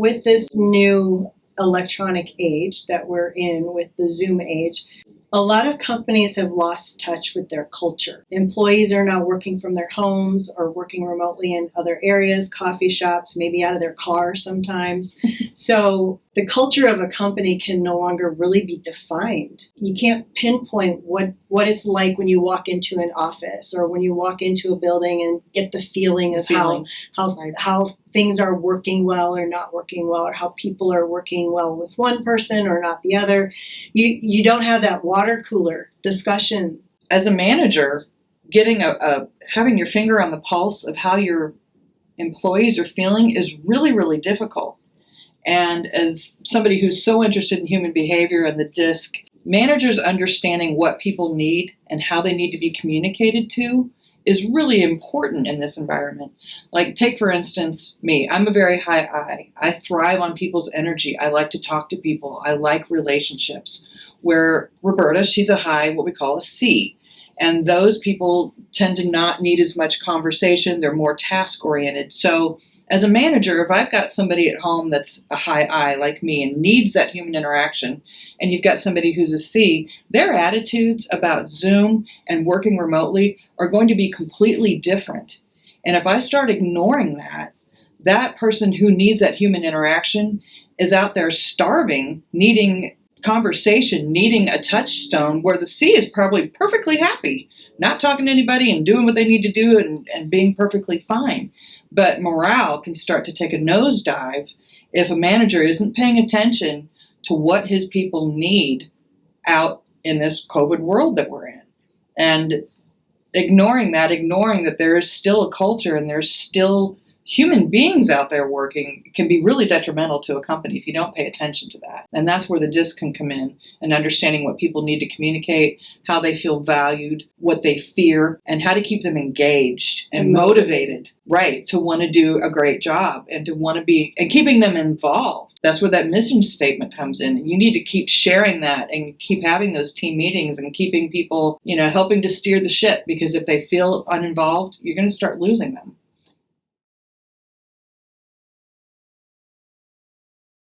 with this new electronic age that we're in, with the Zoom age, a lot of companies have lost touch with their culture. Employees are now working from their homes or working remotely in other areas, coffee shops, maybe out of their car sometimes. So the culture of a company can no longer really be defined. You can't pinpoint what it's like when you walk into an office or when you walk into a building and get the feeling of how things are working well or not working well, or how people are working well with one person or not the other. You don't have that water cooler discussion. As a manager, getting having your finger on the pulse of how your employees are feeling is really, really difficult. And as somebody who's so interested in human behavior and the DISC, managers understanding what people need and how they need to be communicated to is really important in this environment. Like, take for instance me. I'm a very high I. I thrive on people's energy. I like to talk to people. I like relationships. Where Roberta, she's a high, what we call a C. And those people tend to not need as much conversation. They're more task-oriented. So as a manager, if I've got somebody at home that's a high I like me and needs that human interaction, and you've got somebody who's a C, their attitudes about Zoom and working remotely are going to be completely different. And if I start ignoring that person who needs that human interaction is out there starving, needing conversation, needing a touchstone, where the C is probably perfectly happy, not talking to anybody and doing what they need to do and being perfectly fine. But morale can start to take a nosedive if a manager isn't paying attention to what his people need out in this COVID world that we're in. And ignoring that there is still a culture and there's still human beings out there working can be really detrimental to a company if you don't pay attention to that. And that's where the DISC can come in, and understanding what people need to communicate, how they feel valued, what they fear, and how to keep them engaged and motivated, right, to want to do a great job and to want to be, and keeping them involved. That's where that mission statement comes in. And you need to keep sharing that and keep having those team meetings and keeping people, helping to steer the ship, because if they feel uninvolved, you're going to start losing them.